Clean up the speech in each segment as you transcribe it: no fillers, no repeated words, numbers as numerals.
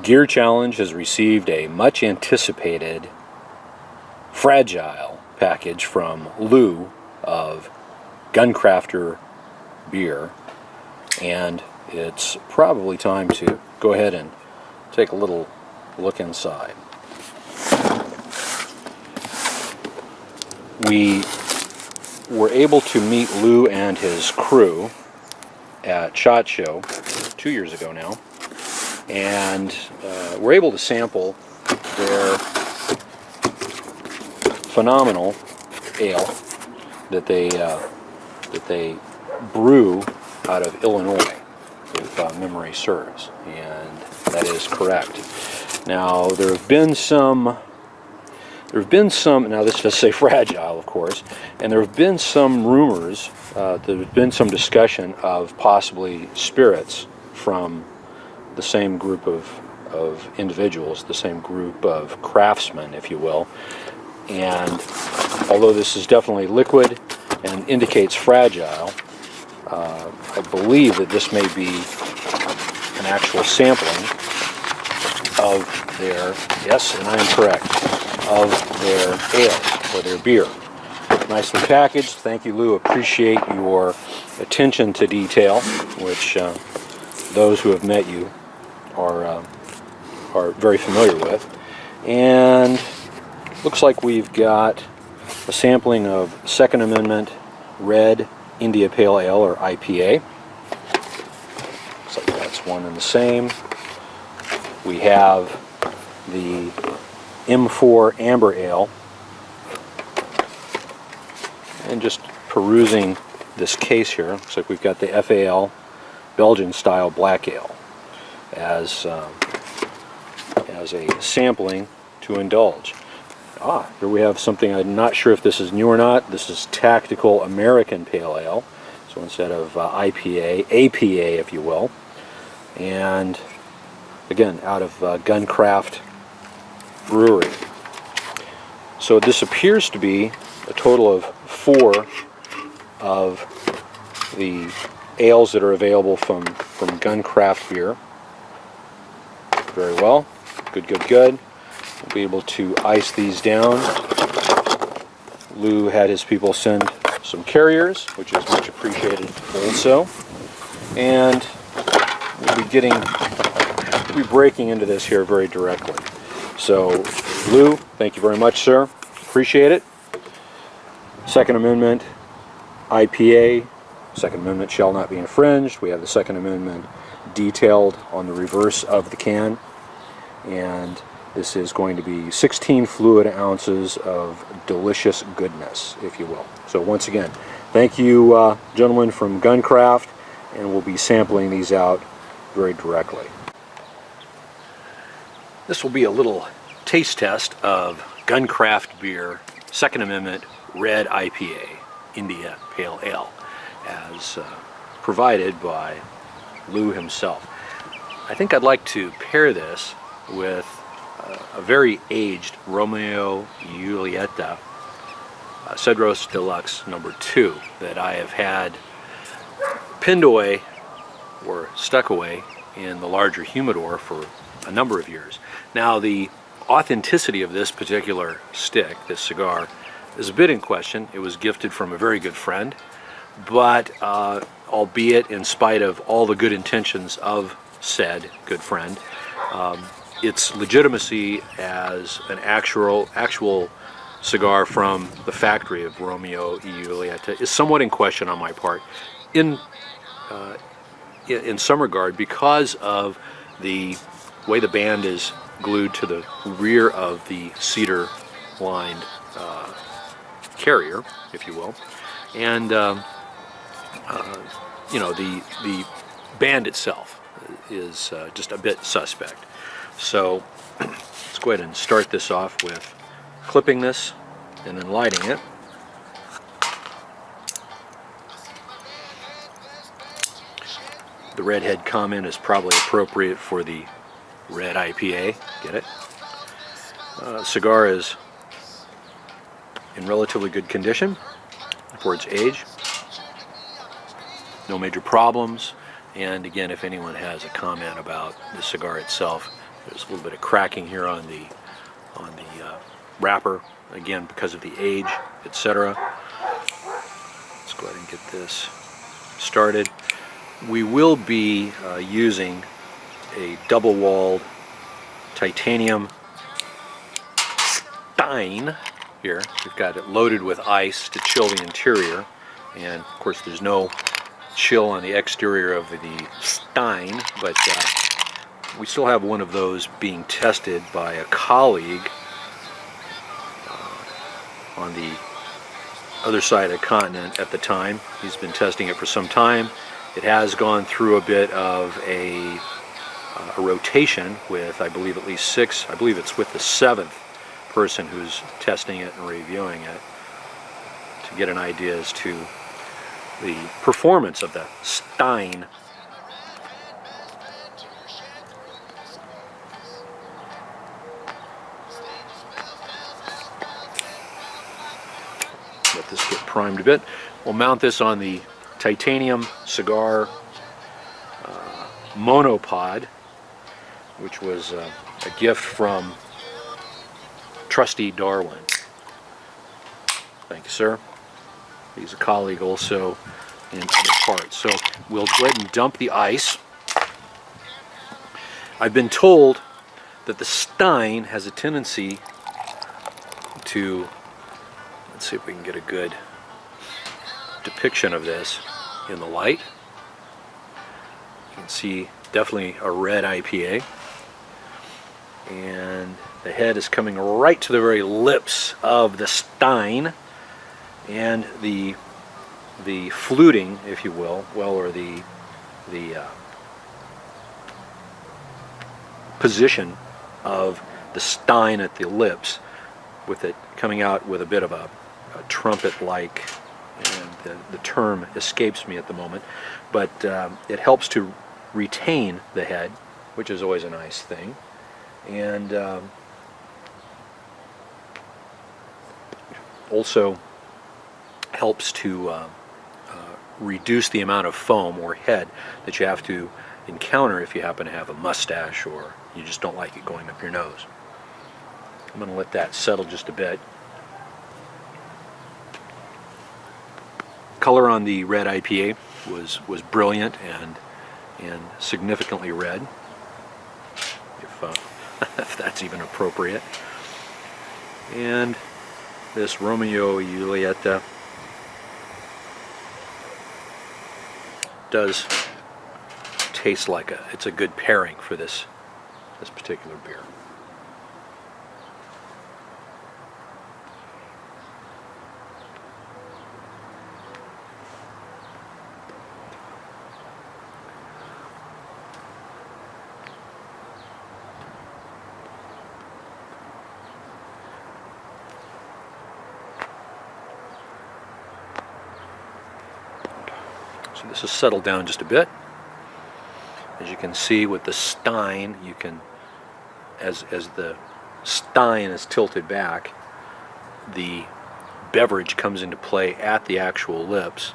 Gear Challenge has received a much anticipated fragile package from Lou of Guncrafter Beer, and it's probably time to go ahead and take a little look inside. We were able to meet Lou and his crew at SHOT Show 2 years ago now, and we're able to sample their phenomenal ale that they brew out of Illinois, if memory serves, and that is correct. Now there have been some. Now this does say fragile, of course, and there have been some rumors. There's been some discussion of possibly spirits from the same group of individuals, the same group of craftsmen, if you will. And although this is definitely liquid and indicates fragile, I believe that this may be an actual sampling of their, yes, and I am correct, of their ale or their beer. Nicely packaged. Thank you, Lou. Appreciate your attention to detail, which those who have met you are very familiar with. And looks like we've got a sampling of Second Amendment Red India Pale Ale, or IPA. Looks like that's one and the same. We have the M4 Amber Ale. And just perusing this case here, looks like we've got the FAL Belgian style black ale as a sampling to indulge. Here we have something, I'm not sure if this is new or not. This is Tactical American Pale Ale. So instead of IPA, APA if you will. And again, out of Guncraft Brewery. So this appears to be a total of 4 of the ales that are available from Guncraft Beer. Very well. Good, good, good. We'll be able to ice these down. Lou had his people send some carriers, which is much appreciated also. And we'll be breaking into this here very directly. So, Lou, thank you very much, sir. Appreciate it. Second Amendment IPA. Second Amendment shall not be infringed. We have the Second Amendment detailed on the reverse of the can. And this is going to be 16 fluid ounces of delicious goodness, if you will. So once again, thank you, gentlemen from Guncraft, and we'll be sampling these out very directly. This will be a little taste test of Guncraft Beer Second Amendment Red IPA India Pale Ale, as provided by Lou himself. I think I'd like to pair this with a very aged Romeo y Julieta Cedros Deluxe number 2 that I have had pinned away or stuck away in the larger humidor for a number of years. Now, the authenticity of this particular stick, this cigar, is a bit in question. It was gifted from a very good friend, but albeit in spite of all the good intentions of said good friend, its legitimacy as an actual cigar from the factory of Romeo y Julieta is somewhat in question on my part, in some regard, because of the way the band is glued to the rear of the cedar lined carrier, if you will, and you know, the band itself is just a bit suspect. So let's go ahead and start this off with clipping this and then lighting it. The redhead comment is probably appropriate for the red IPA. Get it? Cigar is in relatively good condition for its age. No major problems. And again, if anyone has a comment about the cigar itself, There's a little bit of cracking here on the wrapper, again because of the age, etc. Let's go ahead and get this started. We will be using a double-walled titanium stein here. We've got it loaded with ice to chill the interior, and of course there's no chill on the exterior of the stein, but we still have one of those being tested by a colleague on the other side of the continent at the time. He's been testing it for some time. It has gone through a bit of a rotation with, I believe, at least 6. I believe it's with the 7th person who's testing it and reviewing it to get an idea as to the performance of the stein. Let this get primed a bit. We'll mount this on the titanium cigar monopod, which was a gift from Trusty Darwin. Thank you, sir. He's a colleague also in other parts. So we'll go ahead and dump the ice. I've been told that the stein has a tendency to, let's see if we can get a good depiction of this in the light. You can see definitely a red IPA, and the head is coming right to the very lips of the stein, and the fluting, if you will, or the position of the stein at the lips, with it coming out with a bit of a trumpet-like, and the term escapes me at the moment, but it helps to retain the head, which is always a nice thing, and also helps to reduce the amount of foam or head that you have to encounter if you happen to have a mustache or you just don't like it going up your nose. I'm going to let that settle just a bit. Color on the red IPA was brilliant and significantly red, if that's even appropriate. And this Romeo and Julieta does taste like it's a good pairing for this particular beer. So this has settled down just a bit. As you can see with the stein, you can, as the stein is tilted back, the beverage comes into play at the actual lips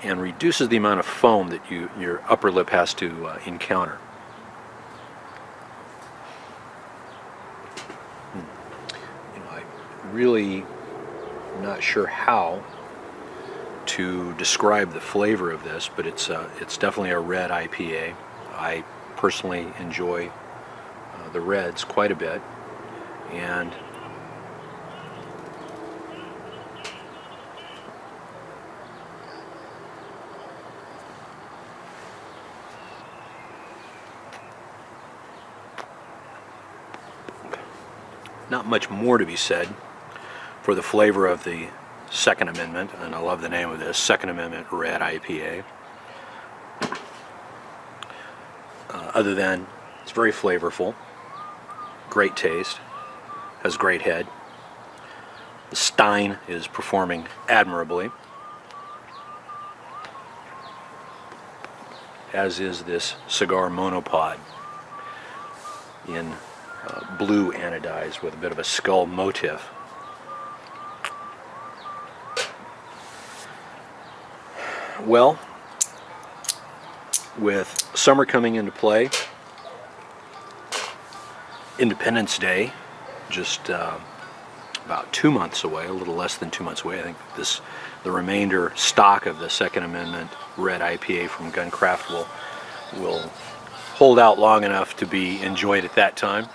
and reduces the amount of foam that your upper lip has to encounter. You know, I really am not sure how to describe the flavor of this, but it's definitely a red IPA. I personally enjoy the reds quite a bit, and not much more to be said for the flavor of the Second Amendment, and I love the name of this, Second Amendment Red IPA. Other than it's very flavorful, great taste, has great head. The stein is performing admirably, as is this cigar monopod in blue anodized with a bit of a skull motif. Well, with summer coming into play, Independence Day, just about 2 months away, a little less than 2 months away. I think the remainder stock of the Second Amendment Red IPA from Guncraft will hold out long enough to be enjoyed at that time.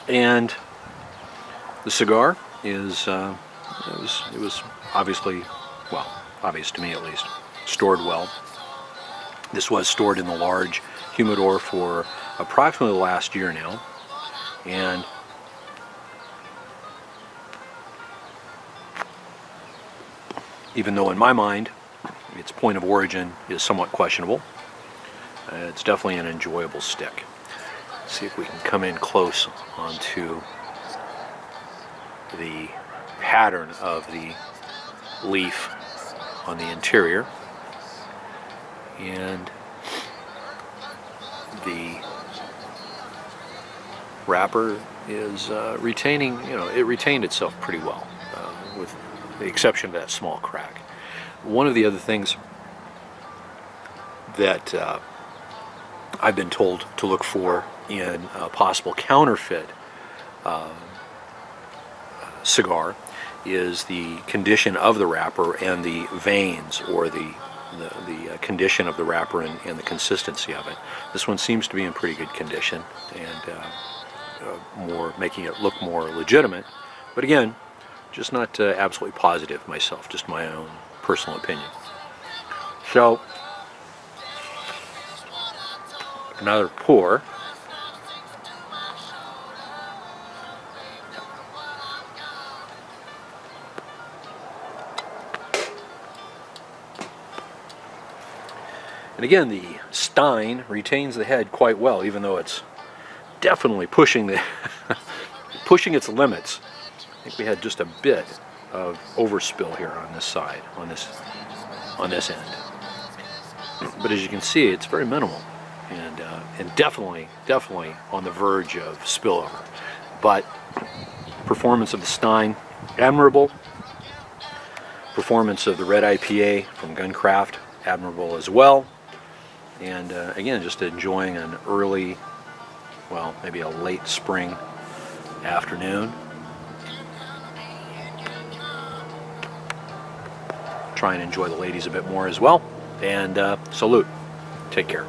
And the cigar is it was obviously, well, obvious to me at least, stored well. This was stored in the large humidor for approximately the last year now, and even though in my mind its point of origin is somewhat questionable, it's definitely an enjoyable stick. Let's see if we can come in close onto the pattern of the leaf on the interior, and the wrapper is retaining, it retained itself pretty well, with the exception of that small crack. One of the other things that I've been told to look for in a possible counterfeit cigar is the condition of the wrapper and the veins, or the condition of the wrapper and the consistency of it. This one seems to be in pretty good condition, and more making it look more legitimate. But again, just not absolutely positive myself, just my own personal opinion. So another pour. And again, the stein retains the head quite well, even though it's definitely pushing pushing its limits. I think we had just a bit of overspill here on this side, on this end. But as you can see, it's very minimal, and definitely on the verge of spillover. But performance of the stein, admirable. Performance of the Red IPA from Guncraft, admirable as well. And again, just enjoying an early, well, maybe a late spring afternoon. Try and enjoy the ladies a bit more as well. And salute. Take care.